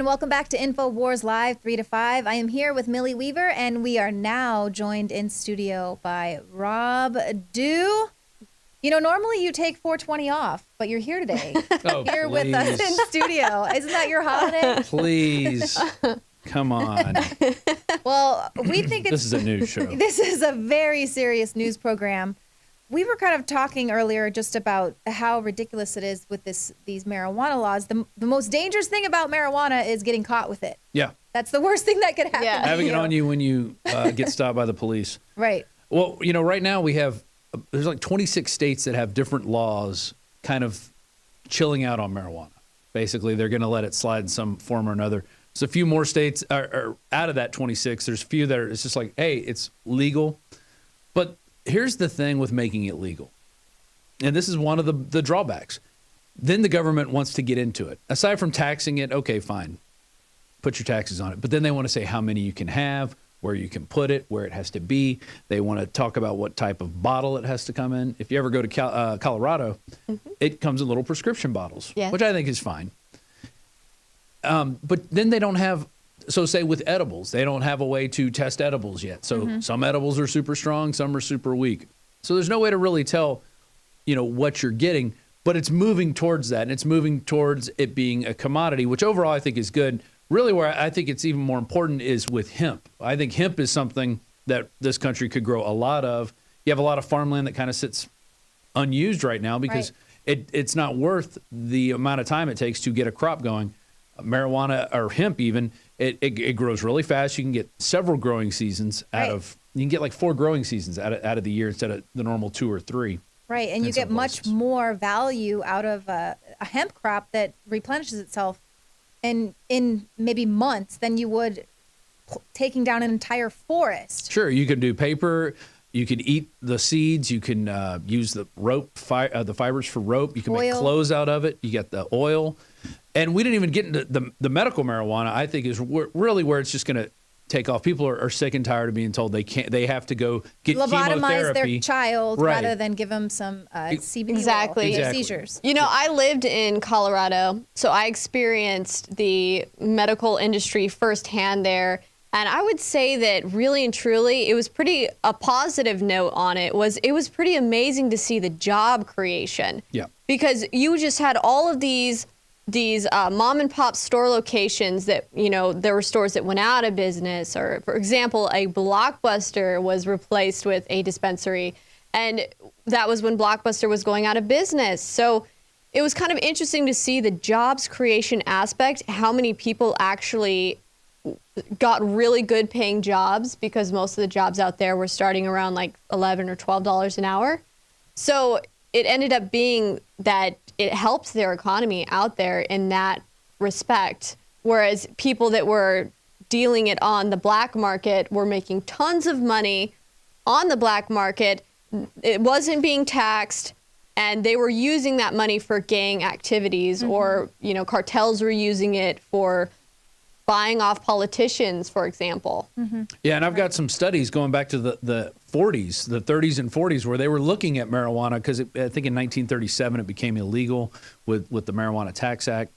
welcome back to InfoWars Live 3 to 5. I am here with Millie Weaver, and we are now joined in studio by Rob Dew. You know, normally you take 420 off, but you're here today. Here with us in studio. Isn't that your holiday? Please. Come on. Well, we think this is a news show. This is a very serious news program. We were kind of talking earlier just about how ridiculous it is with these marijuana laws. The most dangerous thing about marijuana is getting caught with it. Yeah. That's the worst thing that could happen. Yeah. Having it on you when you get stopped by the police. Right. Well, you know, right now there's like 26 states that have different laws kind of chilling out on marijuana. Basically, they're going to let it slide in some form or another. So a few more states are out of that 26. There's a few that it's just like, hey, it's legal. But here's the thing with making it legal. And this is one of the drawbacks. Then the government wants to get into it. Aside from taxing it, okay, fine. Put your taxes on it. But then they want to say how many you can have, where you can put it, where it has to be. They want to talk about what type of bottle it has to come in. If you ever go to Colorado, it comes in little prescription bottles, which I think is fine. But then they don't have, so say with edibles, they don't have a way to test edibles yet. So some edibles are super strong, some are super weak. So there's no way to really tell, what you're getting, but it's moving towards that. And it's moving towards it being a commodity, which overall I think is good. Really where I think it's even more important is with hemp. I think hemp is something that this country could grow a lot of. You have a lot of farmland that kind of sits unused right now because it's not worth the amount of time it takes to get a crop going. Marijuana or hemp even, it grows really fast. You can get several growing seasons you can get like 4 growing seasons out of the year instead of the normal 2 or 3. Right, and you get much more value out of a hemp crop that replenishes itself in maybe months than you would taking down an entire forest. Sure, you can do paper. You can eat the seeds. You can use the rope, the fibers for rope. You can make clothes out of it. You get the oil. And we didn't even get into the medical marijuana, I think, is really where it's just going to take off. People are sick and tired of being told they have to go get lobotomize chemotherapy. their child rather than give them some CBD exactly. seizures. You know, I lived in Colorado, so I experienced the medical industry firsthand there. And I would say that really and truly, it was a positive note on it was pretty amazing to see the job creation. Yeah. Because you just had all of these mom and pop store locations that, there were stores that went out of business, or for example, a Blockbuster was replaced with a dispensary, and that was when Blockbuster was going out of business. So it was kind of interesting to see the jobs creation aspect, how many people actually got really good paying jobs, because most of the jobs out there were starting around like $11 or $12 an hour. So it ended up being that it helped their economy out there in that respect, whereas people that were dealing it on the black market were making tons of money on the black market. It wasn't being taxed, and they were using that money for gang activities, or, cartels were using it for buying off politicians, for example. Yeah, and I've got some studies going back to the 40s, the 30s and 40s, where they were looking at marijuana because I think in 1937 it became illegal with the Marijuana Tax Act.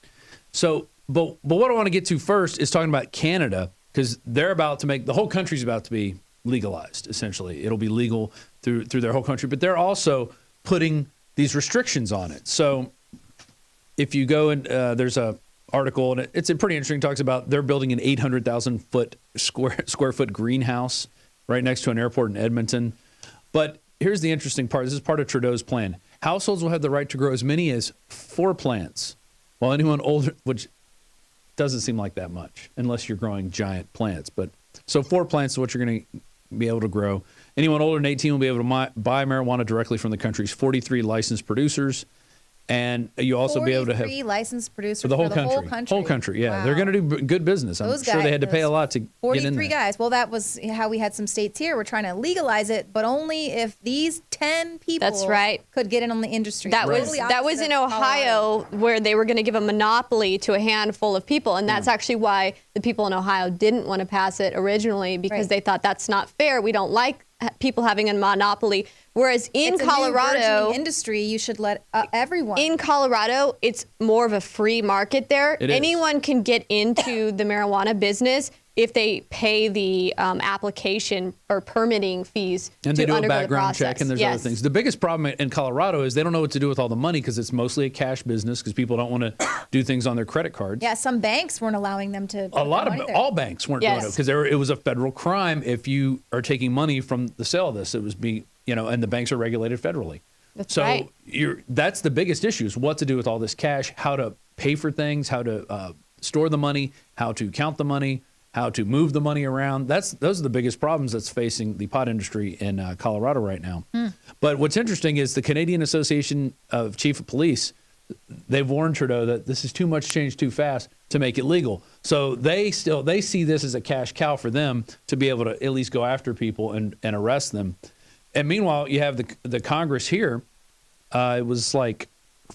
So, but what I want to get to first is talking about Canada, because they're about to the whole country's about to be legalized, essentially. It'll be legal through their whole country, but they're also putting these restrictions on it. So if you go and there's a article, and it's pretty interesting. It talks about they're building an 800,000 square foot greenhouse right next to an airport in Edmonton. But here's the interesting part. This is part of Trudeau's plan. Households will have the right to grow as many as 4 plants, while anyone older, which doesn't seem like that much unless you're growing giant plants. But so 4 plants is what you're going to be able to grow. Anyone older than 18 will be able to buy marijuana directly from the country's 43 licensed producers. And you also be able to have 43 licensed producers for the whole country. Whole country, yeah. Wow. They're going to do good business. I'm sure they had to pay a lot to get in there. 43 guys. Well, that was how we had some states here. We're trying to legalize it, but only if these 10 people could get in on the industry. That was in Ohio, where they were going to give a monopoly to a handful of people. And that's actually why the people in Ohio didn't want to pass it originally, because they thought that's not fair. We don't like people having a monopoly. Whereas in It's a new Colorado, burgeoning industry, you should let everyone. in Colorado, it's more of a free market there. It is. Anyone can get into the marijuana business if they pay the application or permitting fees And to they do a undergo the background check, process. and there's other things. The biggest problem in Colorado is they don't know what to do with all the money because it's mostly a cash business because people don't want to do things on their credit cards. Yeah, some banks weren't allowing them to. A lot of all banks weren't doing it Yes. because it was a federal crime if you are taking money from the sale of this. It was being, and the banks are regulated federally. That's So right. that's the biggest issue is what to do with all this cash, how to pay for things, how to store the money, how to count the money, how to move the money around. Those are the biggest problems that's facing the pot industry in Colorado right now. But what's interesting is the Canadian Association of Chief of Police, they've warned Trudeau that this is too much change too fast to make it legal. So they see this as a cash cow for them to be able to at least go after people and arrest them. And meanwhile, you have the Congress here. It was like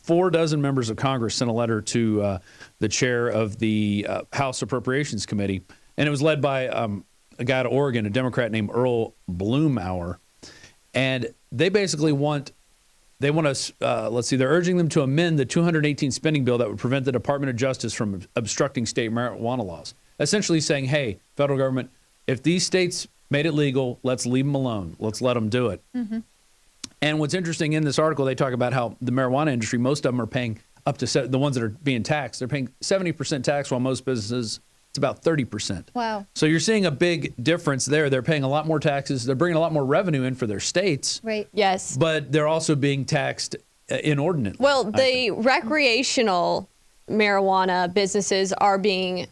4 dozen members of Congress sent a letter to the chair of the House Appropriations Committee, and it was led by a guy out of Oregon, a Democrat named Earl Blumauer. And they basically they're urging them to amend the 218 spending bill that would prevent the Department of Justice from obstructing state marijuana laws. Essentially saying, hey, federal government, if these states made it legal, let's leave them alone. Let's let them do it. Mm-hmm. And what's interesting in this article, they talk about how the marijuana industry, most of them are paying up to the ones that are being taxed. They're paying 70% tax, while most businesses, it's about 30%. Wow. So you're seeing a big difference there. They're paying a lot more taxes. They're bringing a lot more revenue in for their states. Right. Yes. But they're also being taxed inordinately. Well, the recreational marijuana businesses are being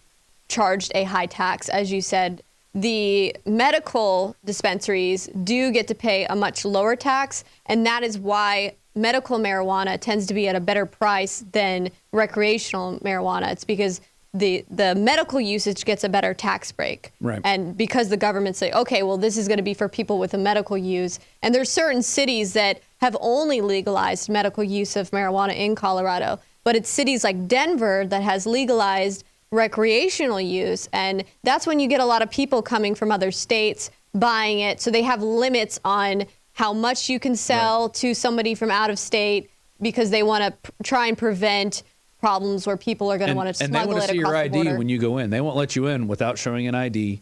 charged a high tax, as you said. The medical dispensaries do get to pay a much lower tax, and that is why medical marijuana tends to be at a better price than recreational marijuana. It's because the medical usage gets a better tax break. Right. And because the government say, okay, well, this is going to be for people with a medical use. And there's certain cities that have only legalized medical use of marijuana in Colorado, but it's cities like Denver that has legalized recreational use, and that's when you get a lot of people coming from other states buying it. So they have limits on how much you can sell to somebody from out of state because they want to try and prevent problems where people are going to want to smuggle it across the border. And they want to see your ID when you go in. They won't let you in without showing an ID,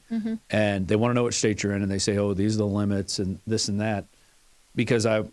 and they want to know what state you're in, and they say, oh, these are the limits and this and that, because I've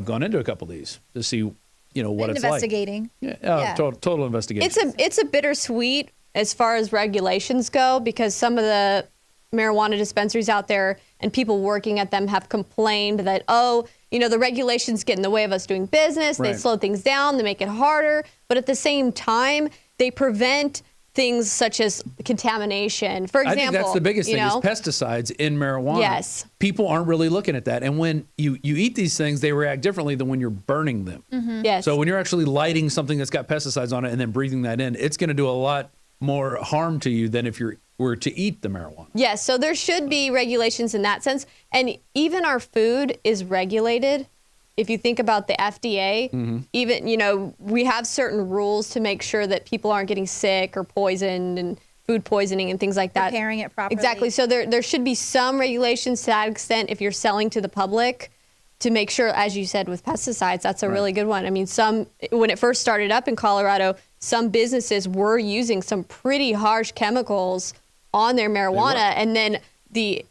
gone into a couple of these to see, what it's like. Investigating. Yeah. Total investigation. It's a bittersweet as far as regulations go, because some of the marijuana dispensaries out there and people working at them have complained that, the regulations get in the way of us doing business. They slow things down. They make it harder. But at the same time, they prevent things such as contamination. For example, I think that's the biggest thing is pesticides in marijuana. Yes. People aren't really looking at that. And when you eat these things, they react differently than when you're burning them. Mm-hmm. Yes. So when you're actually lighting something that's got pesticides on it and then breathing that in, it's going to do a lot more harm to you than if you were to eat the marijuana. Yes, so there should be regulations in that sense. And even our food is regulated. If you think about the FDA, even, we have certain rules to make sure that people aren't getting sick or poisoned and food poisoning and things like that. Preparing it properly. Exactly. So there should be some regulations to that extent if you're selling to the public to make sure, as you said, with pesticides, that's a really good one. I mean, when it first started up in Colorado, some businesses were using some pretty harsh chemicals on their marijuana, and then the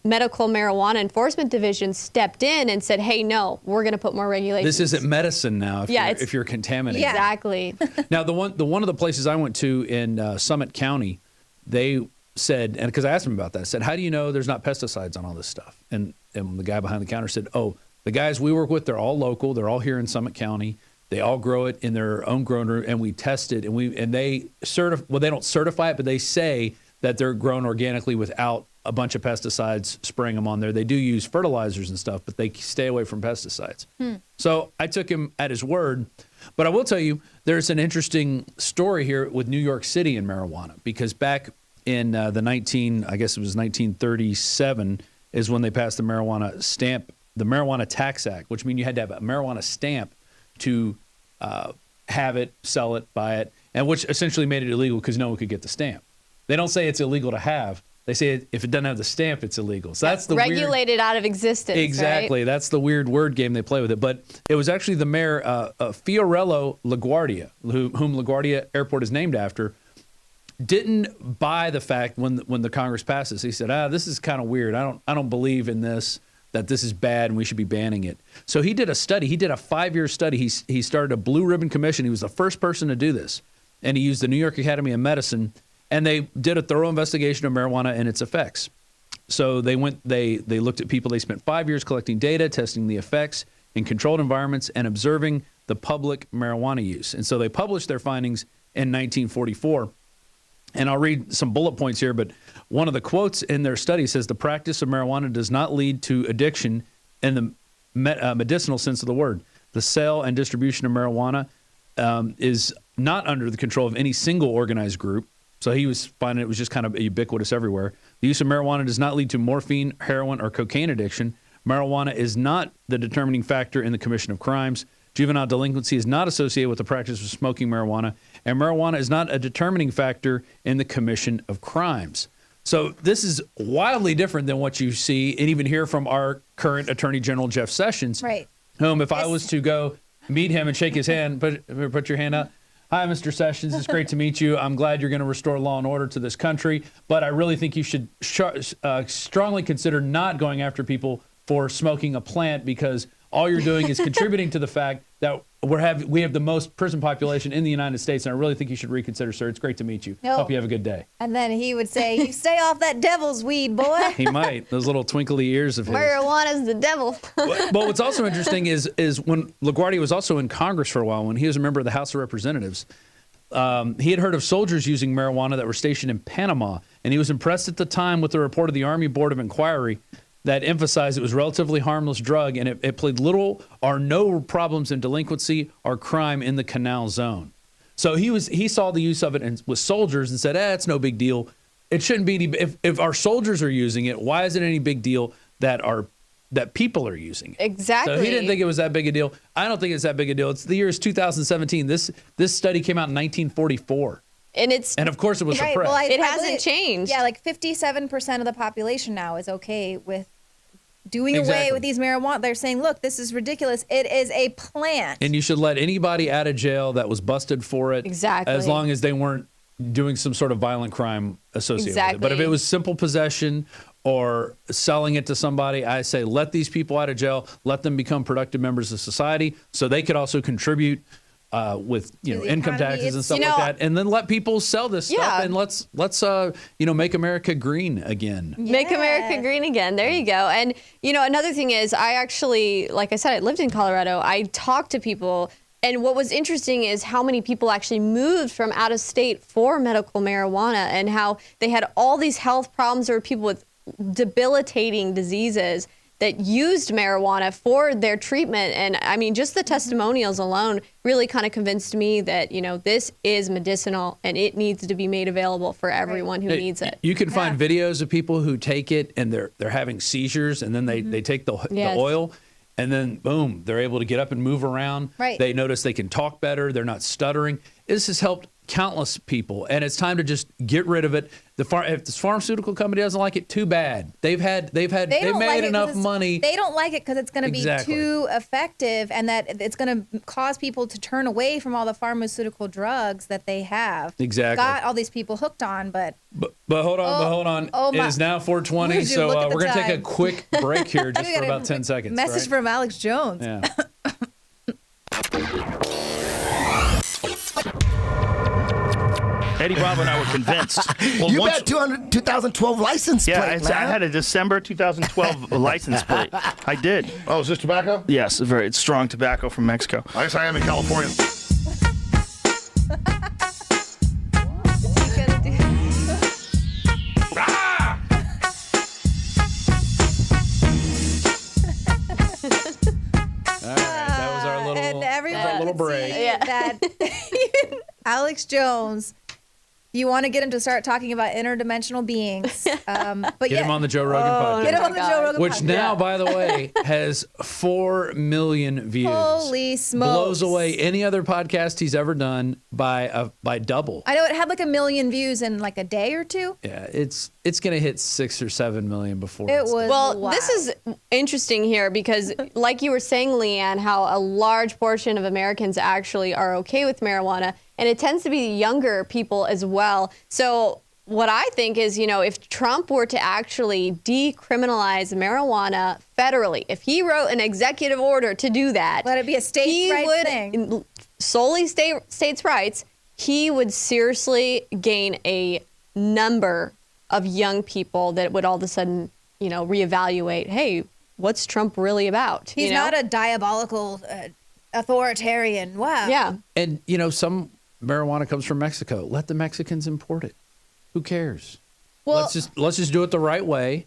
medical marijuana enforcement division stepped in and said, hey, no, we're going to put more regulations. This isn't medicine now if you're contaminated. Yeah. Exactly. Now, one of the places I went to in Summit County, they said, and because I asked them about that, I said, how do you know there's not pesticides on all this stuff? And the guy behind the counter said, oh, the guys we work with, they're all local. They're all here in Summit County. They all grow it in their own grown room, and we test it, and they they don't certify it, but they say that they're grown organically without a bunch of pesticides spraying them on there. They do use fertilizers and stuff, but they stay away from pesticides. So I took him at his word. But I will tell you, there's an interesting story here with New York City and marijuana, because back in the 1937 is when they passed the Marijuana Tax Act, which means you had to have a marijuana stamp to have it, sell it, buy it, and which essentially made it illegal because no one could get the stamp. They don't say it's illegal to have, They say if it doesn't have the stamp, it's illegal. So that's the regulated out of existence. Exactly. Right? That's the weird word game they play with it. But it was actually the mayor, Fiorello LaGuardia, whom LaGuardia Airport is named after, didn't buy the fact when the Congress passed this. He said, this is kind of weird. I don't believe in this, that this is bad and we should be banning it. So he did a study. He did a 5-year study. He started a blue ribbon commission. He was the first person to do this. And he used the New York Academy of Medicine, and they did a thorough investigation of marijuana and its effects. So they looked at people. They spent 5 years collecting data, testing the effects in controlled environments, and observing the public marijuana use. And so they published their findings in 1944. And I'll read some bullet points here, but one of the quotes in their study says the practice of marijuana does not lead to addiction in the medicinal sense of the word. The sale and distribution of marijuana is not under the control of any single organized group. So he was finding it was just kind of ubiquitous everywhere. The use of marijuana does not lead to morphine, heroin, or cocaine addiction. Marijuana is not the determining factor in the commission of crimes. Juvenile delinquency is not associated with the practice of smoking marijuana, and marijuana is not a determining factor in the commission of crimes. So this is wildly different than what you see and even hear from our current Attorney General, Jeff Sessions, Right. whom if I was to go meet him and shake his hand, put your hand up. Hi, Mr. Sessions. It's great to meet you. I'm glad you're going to restore law and order to this country, but I really think you should strongly consider not going after people for smoking a plant, because all you're doing is contributing to the fact that we have the most prison population in the United States, and I really think you should reconsider, sir. It's great to meet you. No. Hope you have a good day. And then he would say, "You stay off that devil's weed, boy." He might. Those little twinkly ears of his. Marijuana's the devil. But what's also interesting is when LaGuardia was also in Congress for a while, when he was a member of the House of Representatives, he had heard of soldiers using marijuana that were stationed in Panama, and he was impressed at the time with the report of the Army Board of Inquiry that emphasized it was a relatively harmless drug, and it played little or no problems in delinquency or crime in the Canal Zone. So he saw the use of it with soldiers and said, it's no big deal. It shouldn't be if our soldiers are using it, why is it any big deal that people are using it? Exactly. So he didn't think it was that big a deal. I don't think it's that big a deal. It's the year is 2017. This study came out in 1944. And of course it was suppressed. Well, it hasn't changed. Yeah, like 57% of the population now is okay with doing away with these marijuana. They're saying, look, this is ridiculous. It is a plant. And you should let anybody out of jail that was busted for it. Exactly. As long as they weren't doing some sort of violent crime associated with it. But if it was simple possession or selling it to somebody, I say let these people out of jail, let them become productive members of society so they could also contribute with income taxes and stuff like that, and then let people sell this stuff, and let's make America green again. Make America green again. There you go. And another thing is, I actually, like I said, I lived in Colorado. I talked to people, and what was interesting is how many people actually moved from out of state for medical marijuana, and how they had all these health problems. There were people with debilitating diseases that used marijuana for their treatment. And I mean, just the testimonials alone really kind of convinced me that, this is medicinal and it needs to be made available for everyone who needs it. You can find videos of people who take it and they're having seizures, and then they take the oil, and then boom, they're able to get up and move around. Right. They notice they can talk better. They're not stuttering. This has helped countless people, and it's time to just get rid of it. If this pharmaceutical company doesn't like it, too bad. They've made enough money. They don't like it because it's going to be too effective, and that it's going to cause people to turn away from all the pharmaceutical drugs that they have. Exactly. Got all these people hooked on, but hold on. It is now 4:20, so we're going to take a quick break here just for about 10 seconds. Message from Alex Jones. Yeah. Eddie Bravo and I were convinced. Well, you got 2012 license plate, man. I had a December 2012 license plate. I did. Oh, is this tobacco? Yes, very strong tobacco from Mexico. I guess I am in California. And everyone little could break. see that Alex Jones You want to get him to start talking about interdimensional beings. But Get him on the Joe Rogan podcast. Get him on the Joe Rogan Which podcast. now, by the way, has 4 million views. Holy smokes. Blows away any other podcast he's ever done by double. I know it had like 1 million views in like a day or two. Yeah, it's going to hit 6 or 7 million before It it's was Well, wild. this is interesting here because, like you were saying, Leanne, how a large portion of Americans actually are okay with marijuana, and it tends to be younger people as well. So what I think is, if Trump were to actually decriminalize marijuana federally, if he wrote an executive order to do that, Let it be a states' rights thing. solely states' rights, he would seriously gain a number of young people that would all of a sudden, reevaluate, hey, what's Trump really about? He's not a diabolical authoritarian. Wow. Yeah. And some marijuana comes from Mexico. Let the Mexicans import it. Who cares? Well, let's just do it the right way,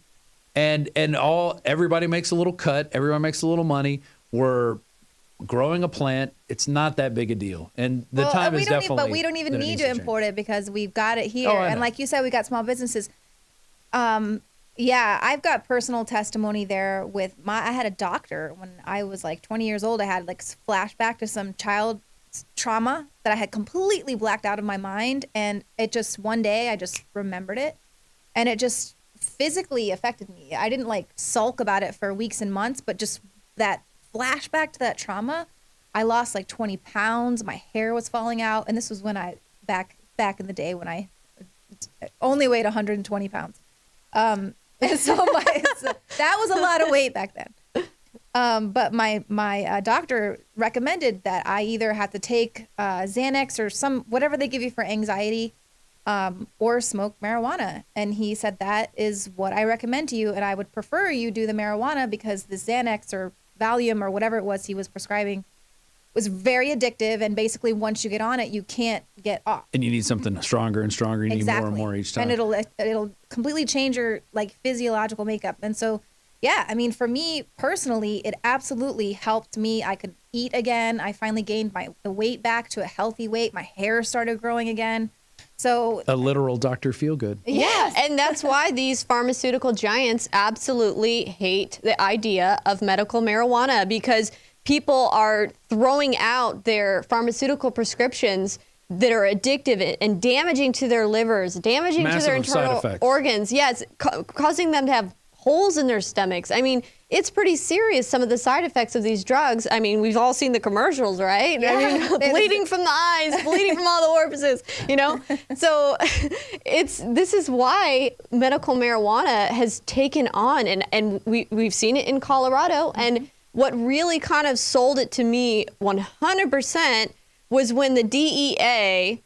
and everybody makes a little cut. Everyone makes a little money. We're growing a plant. It's not that big a deal, and the time is definitely. But we don't even that it need needs to change. import it because we've got it here. Oh, I And know. like you said, we got small businesses. Yeah, I've got personal testimony there with I had a doctor when I was like 20 years old. I had like flashback to some child trauma that I had completely blacked out of my mind. And it just, one day I just remembered it and it just physically affected me. I didn't like sulk about it for weeks and months, but just that flashback to that trauma, I lost like 20 pounds. My hair was falling out. And this was when back in the day when I only weighed 120 pounds. So that was a lot of weight back then. But my doctor recommended that I either have to take Xanax or whatever they give you for anxiety, or smoke marijuana. And he said that is what I recommend to you, and I would prefer you do the marijuana because the Xanax or Valium or whatever it was he was prescribing was very addictive, and basically once you get on it, you can't get off. And you need something stronger and stronger. You need more and more each time. And it'll completely change your like physiological makeup. And so, yeah, I mean, for me personally, it absolutely helped me. I could eat again. I finally gained the weight back to a healthy weight. My hair started growing again. So a literal Dr. Feelgood. Yeah, and that's why these pharmaceutical giants absolutely hate the idea of medical marijuana, because people are throwing out their pharmaceutical prescriptions that are addictive and damaging to their livers, damaging to their Massive side internal effects. organs. Yes, causing them to have holes in their stomachs. I mean, it's pretty serious, some of the side effects of these drugs. I mean, we've all seen the commercials, right? Yeah. I mean, bleeding from the eyes, bleeding from all the orifices, So this is why medical marijuana has taken on, and we've seen it in Colorado. And what really kind of sold it to me 100% was when the DEA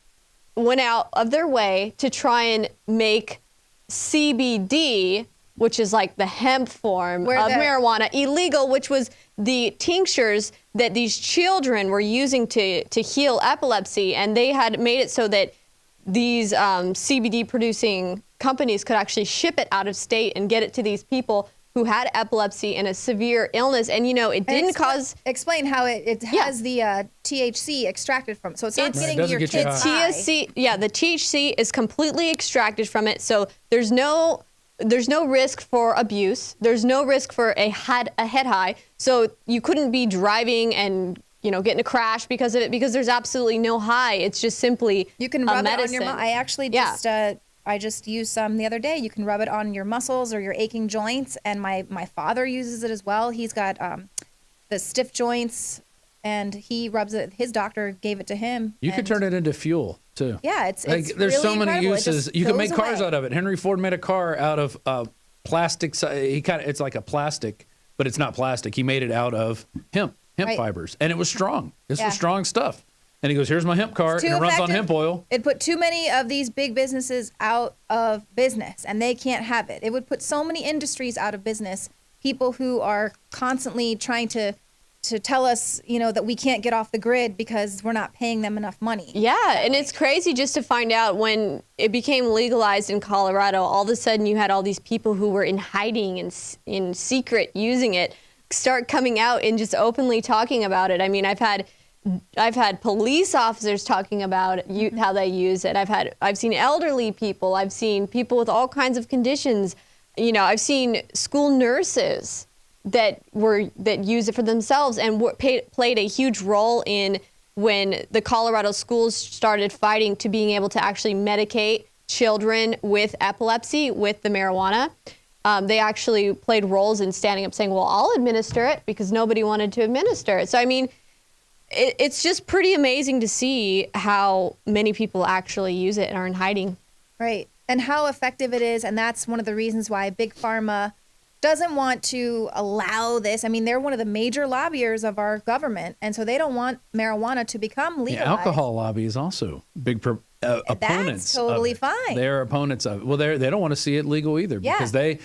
went out of their way to try and make CBD, which is like the hemp form of marijuana, illegal, which was the tinctures that these children were using to heal epilepsy. And they had made it so that these CBD producing companies could actually ship it out of state and get it to these people who had epilepsy and a severe illness. And, it didn't cause... Explain how it has the THC extracted from it. So it's not getting doesn't your get you kids high. high. The THC is completely extracted from it. So there's no risk for abuse. There's no risk for a head high. So you couldn't be driving and get in a crash because of it, because there's absolutely no high. It's just simply You can rub it on medicine. your I actually just I just used some the other day. You can rub it on your muscles or your aching joints, and my father uses it as well. He's got the stiff joints, and he rubs it. His doctor gave it to him. You could turn it into fuel too. Yeah, it's there's really so many incredible. It uses. just You can goes make cars away. out of it. Henry Ford made a car out of plastic. It's like a plastic, but it's not plastic. He made it out of hemp Right. fibers, and it was strong. This Yeah. was strong stuff. And he goes, "Here's my hemp car, and Too it runs on effective. hemp oil." It put too many of these big businesses out of business, and they can't have it. It would put so many industries out of business. People who are constantly trying to tell us, that we can't get off the grid because we're not paying them enough money. Yeah, and it's crazy just to find out when it became legalized in Colorado, all of a sudden you had all these people who were in hiding and in secret using it start coming out and just openly talking about it. I mean, I've had I've had police officers talking about how they use it. I've seen elderly people. I've seen people with all kinds of conditions. I've seen school nurses that use it for themselves and played a huge role in when the Colorado schools started fighting to being able to actually medicate children with epilepsy with the marijuana. They actually played roles in standing up saying, well, I'll administer it, because nobody wanted to administer it. So, I mean, it's just pretty amazing to see how many people actually use it and are in hiding. Right. And how effective it is. And that's one of the reasons why Big Pharma doesn't want to allow this. I mean, they're one of the major lobbyers of our government. And so they don't want marijuana to become legalized. The alcohol lobby is also big opponents. That's totally of it. fine. They're opponents of it. Well, they don't want to see it legal either, because they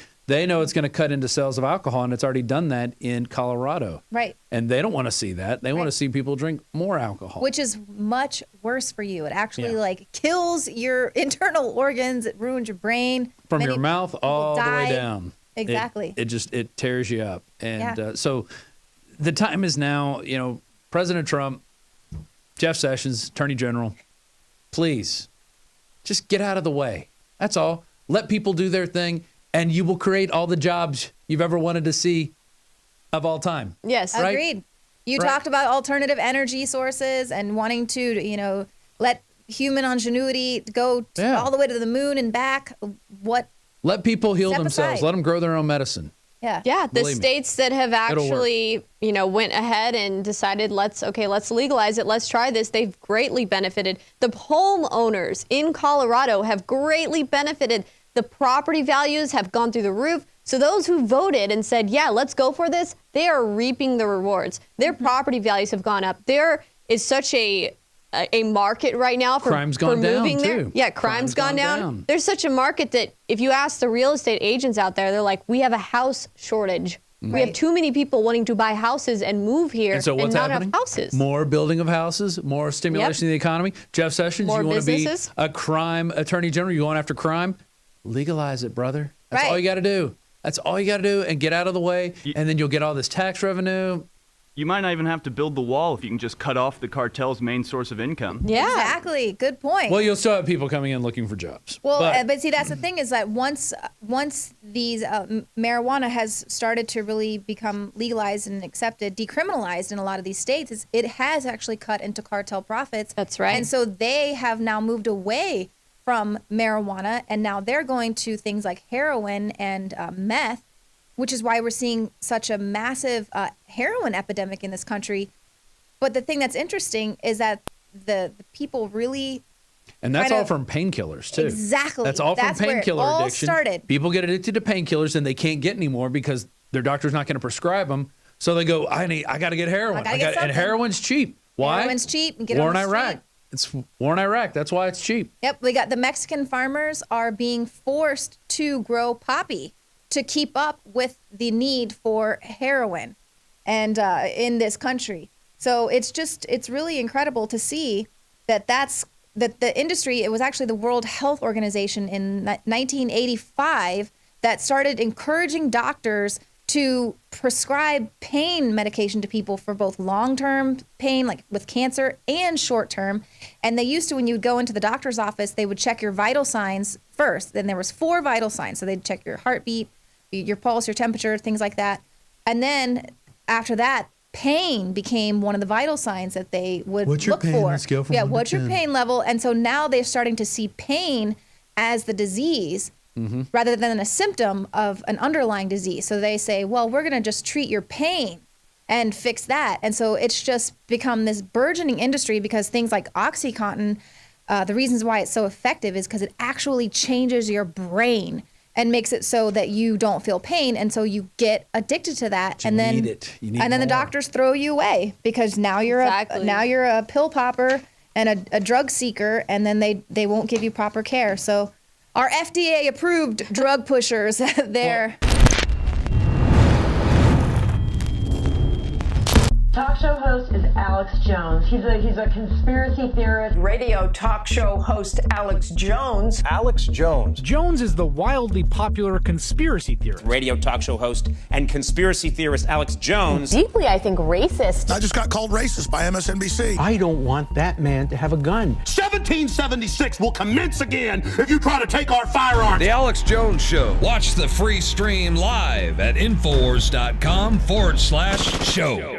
know it's going to cut into sales of alcohol, and it's already done that in Colorado. Right. And they don't want to see that. They want to see people drink more alcohol. Which is much worse for you. It actually kills your internal organs. It ruins your brain. From your mouth all the way down. Exactly. It tears you up. And so the time is now. President Trump, Jeff Sessions, Attorney General, please just get out of the way. That's all. Let people do their thing, and you will create all the jobs you've ever wanted to see of all time. Yes. Right? Agreed. You talked about alternative energy sources and wanting to, let human ingenuity go all the way to the moon and back. Let people heal Step themselves. aside. Let them grow their own medicine. Yeah. Yeah, the Believe me. states that have actually, went ahead and decided, let's legalize it, let's try this, they've greatly benefited. The homeowners in Colorado have greatly benefited. The property values have gone through the roof. So those who voted and said, yeah, let's go for this, they are reaping the rewards. Their property values have gone up. There is such a market right now for Crime's gone moving down, there. too. Yeah, crime's gone down. There's such a market that if you ask the real estate agents out there, they're like, we have a house shortage. We have too many people wanting to buy houses and move here, And so what's not happening? enough houses. More building of houses, more stimulation of the economy. Jeff Sessions, More you want to be businesses. a crime attorney general? You going after crime? Legalize it, brother. That's all you got to do. That's all you got to do, and get out of the way, and then you'll get all this tax revenue. You might not even have to build the wall if you can just cut off the cartel's main source of income. Yeah. Exactly. Good point. Well, you'll still have people coming in looking for jobs. Well, but see, that's the thing, is that once these marijuana has started to really become legalized and accepted, decriminalized in a lot of these states, it has actually cut into cartel profits. That's right. And so they have now moved away from marijuana, and now they're going to things like heroin and meth, which is why we're seeing such a massive heroin epidemic in this country. But the thing that's interesting is that the people really... And that's all from painkillers, too. Exactly. That's all from painkiller all addiction. started. People get addicted to painkillers, and they can't get any more because their doctor's not going to prescribe them. So they go, I got to get heroin. I gotta get and something. heroin's cheap. Why? Heroin's cheap. You can get it War on in the Iraq. street. It's war in Iraq. That's why it's cheap. Yep, we got the Mexican farmers are being forced to grow poppy to keep up with the need for heroin and in this country. So it's really incredible to see that the industry, it was actually the World Health Organization in 1985 that started encouraging doctors to prescribe pain medication to people for both long-term pain, like with cancer, and short-term. And they used to, when you would go into the doctor's office, they would check your vital signs first. Then there was 4 vital signs. So they'd check your heartbeat, your pulse, your temperature, things like that. And then after that, pain became one of the vital signs that they would look for. Scale from 1 to What's your 10? pain level? And so now they're starting to see pain as the disease rather than a symptom of an underlying disease. So they say, well, we're going to just treat your pain and fix that. And so it's just become this burgeoning industry because things like OxyContin, the reasons why it's so effective is because it actually changes your brain and makes it so that you don't feel pain, and so you get addicted to that, You and then need it. You need and then the more. doctors throw you away because now you're a pill popper and a drug seeker, and then they won't give you proper care. So our FDA approved drug pushers, they're Talk show host is Alex Jones. He's a conspiracy theorist. Radio talk show host Alex Jones. Alex Jones. Jones is the wildly popular conspiracy theorist. Radio talk show host and conspiracy theorist Alex Jones. Deeply, I think, racist. I just got called racist by MSNBC. I don't want that man to have a gun. 1776 will commence again if you try to take our firearms. The Alex Jones Show. Watch the free stream live at Infowars.com/show.